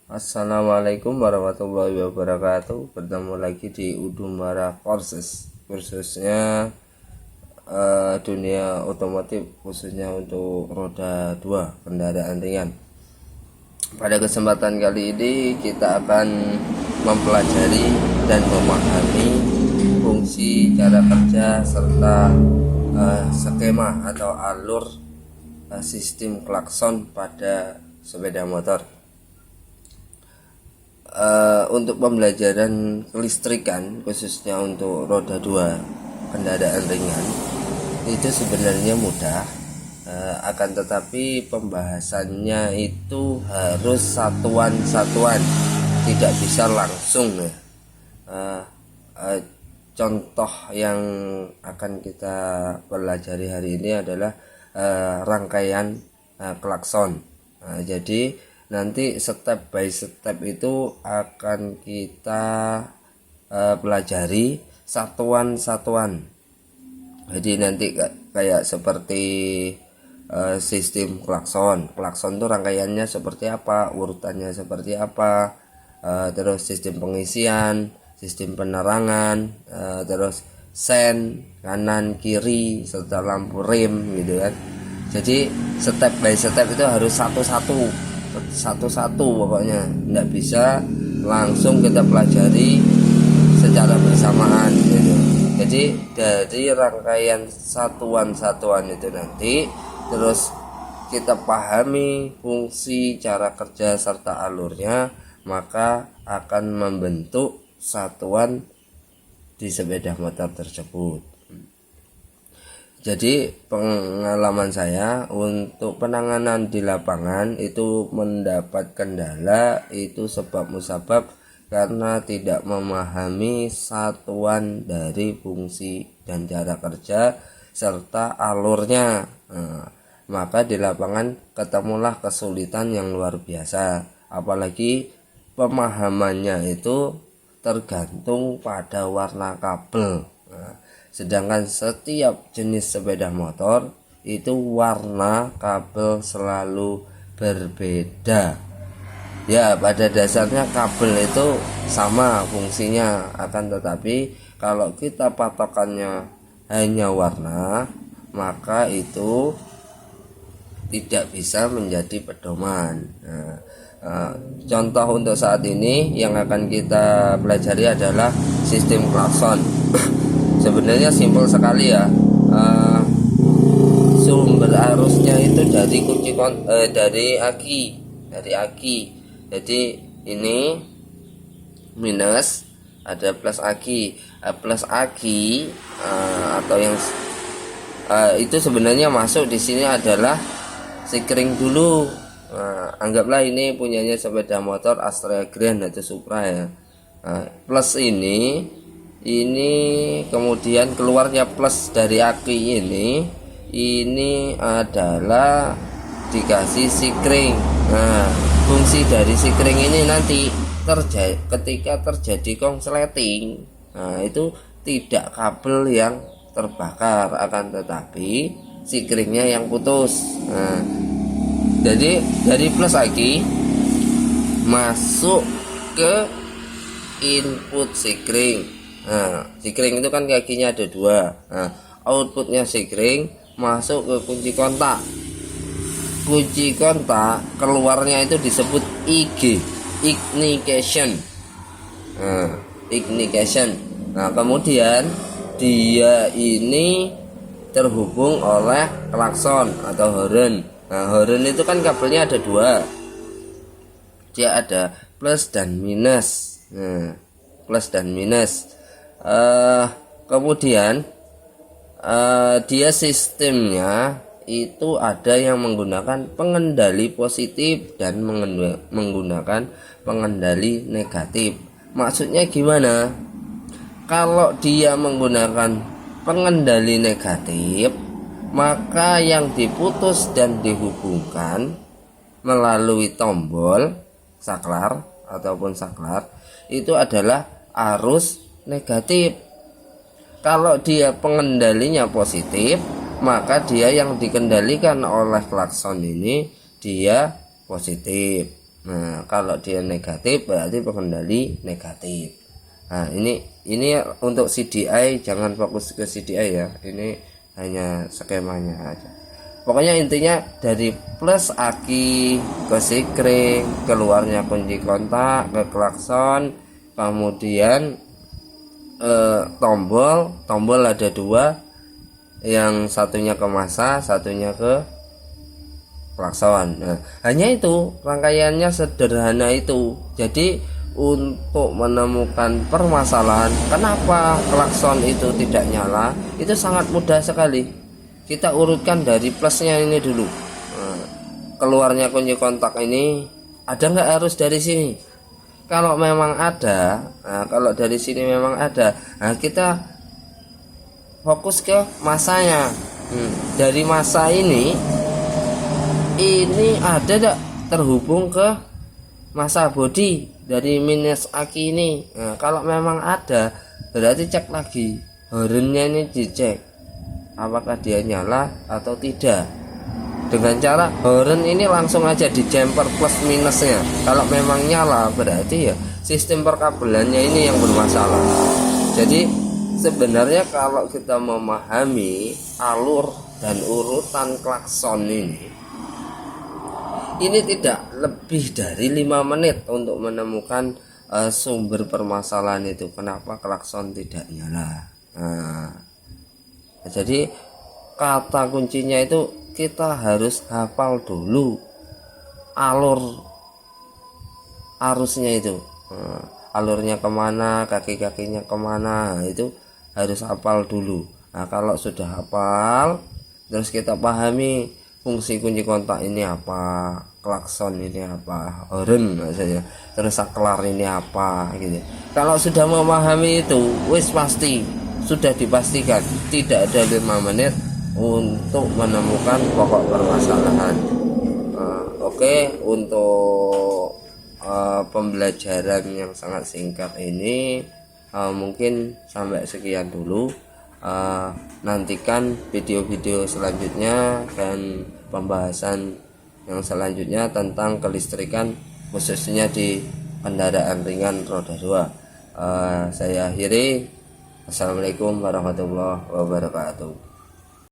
Assalamualaikum warahmatullahi wabarakatuh. Bertemu lagi di Udumara Courses, khususnya dunia otomotif, khususnya untuk roda 2 kendaraan ringan. Pada kesempatan kali ini kita akan mempelajari dan memahami fungsi, cara kerja, serta skema atau alur sistem klakson pada sepeda motor. Untuk pembelajaran kelistrikan, khususnya untuk roda 2 kendaraan ringan, itu sebenarnya mudah, akan tetapi pembahasannya itu harus satuan-satuan, tidak bisa langsung ya. Contoh yang akan kita pelajari hari ini adalah rangkaian klakson. Jadi nanti step by step itu akan kita pelajari satuan-satuan. Jadi nanti kayak seperti sistem klakson. Klakson itu rangkaiannya seperti apa, urutannya seperti apa, terus sistem pengisian, sistem penerangan, terus sen kanan kiri serta lampu rem gitu kan. Jadi step by step itu harus satu-satu pokoknya, tidak bisa langsung kita pelajari secara bersamaan gitu. Jadi dari rangkaian satuan-satuan itu nanti terus kita pahami fungsi, cara kerja serta alurnya, maka akan membentuk satuan di sepeda motor tersebut. Jadi pengalaman saya untuk penanganan di lapangan itu mendapat kendala itu sebab musabab karena tidak memahami satuan dari fungsi dan cara kerja serta alurnya. Maka di lapangan ketemulah kesulitan yang luar biasa, apalagi pemahamannya itu tergantung pada warna kabel. Sedangkan setiap jenis sepeda motor itu warna kabel selalu berbeda. Ya, pada dasarnya kabel itu sama fungsinya, akan tetapi kalau kita patokannya hanya warna, maka itu tidak bisa menjadi pedoman. Contoh untuk saat ini yang akan kita pelajari adalah sistem klakson. Sebenarnya simpel sekali ya. Sumber arusnya itu dari dari aki. Jadi ini minus, ada plus aki. Plus aki atau yang itu sebenarnya masuk di sini adalah sikring dulu. Anggaplah ini punyanya sepeda motor Astra Grand atau Supra ya. Plus ini kemudian keluarnya plus dari aki ini adalah dikasih sikring. Fungsi dari sikring ini nanti ketika terjadi konsleting, itu tidak kabel yang terbakar, akan tetapi sikringnya yang putus. Jadi dari plus aki masuk ke input sikring. Sikring itu kan kakinya ada 2. Outputnya sikring masuk ke kunci kontak. Kunci kontak keluarnya itu disebut IG, ignition. Ignition. Kemudian dia ini terhubung oleh klakson atau horn. Horn itu kan kabelnya ada 2. Dia ada plus dan minus. Plus dan minus. Kemudian dia sistemnya itu ada yang menggunakan pengendali positif dan menggunakan pengendali negatif. Maksudnya gimana? Kalau dia menggunakan pengendali negatif, maka yang diputus dan dihubungkan melalui tombol saklar ataupun saklar itu adalah arus negatif. Kalau dia pengendalinya positif, maka dia yang dikendalikan oleh klakson ini dia positif. Nah, kalau dia negatif berarti pengendali negatif. Nah, ini untuk CDI, jangan fokus ke CDI ya. Ini hanya skemanya aja. Pokoknya intinya dari plus aki ke sikring, keluarnya kunci kontak, ke klakson, kemudian tombol ada dua, yang satunya ke massa, satunya ke klakson. Nah, hanya itu, rangkaiannya sederhana itu. Jadi untuk menemukan permasalahan kenapa klakson itu tidak nyala, itu sangat mudah sekali. Kita urutkan dari plusnya ini dulu. Nah, keluarnya kunci kontak ini ada nggak harus dari sini? Kalau memang ada, nah kalau dari sini memang ada, nah kita fokus ke masanya. Dari masa ini ada tidak terhubung ke masa bodi dari minus aki ini. Nah, kalau memang ada, berarti cek lagi hornnya, ini dicek apakah dia nyala atau tidak. Dengan cara horn ini langsung aja di jumper plus minusnya. Kalau memang nyala berarti ya sistem perkabelannya ini yang bermasalah. Jadi sebenarnya kalau kita memahami alur dan urutan klakson ini tidak lebih dari 5 menit untuk menemukan sumber permasalahan itu, kenapa klakson tidak nyala. Nah, jadi kata kuncinya itu kita harus hafal dulu alur arusnya itu. Nah, alurnya kemana, kaki-kakinya kemana, itu harus hafal dulu. Nah, kalau sudah hafal, terus kita pahami fungsi kunci kontak ini apa, klakson ini apa, horn maksudnya, terus saklar ini apa gitu. Kalau sudah memahami itu, wis pasti sudah dipastikan tidak ada 5 menit untuk menemukan pokok permasalahan. Oke, untuk pembelajaran yang sangat singkat ini mungkin sampai sekian dulu. Nantikan video-video selanjutnya dan pembahasan yang selanjutnya tentang kelistrikan, khususnya di kendaraan ringan roda 2. Saya akhiri. Assalamualaikum warahmatullahi wabarakatuh.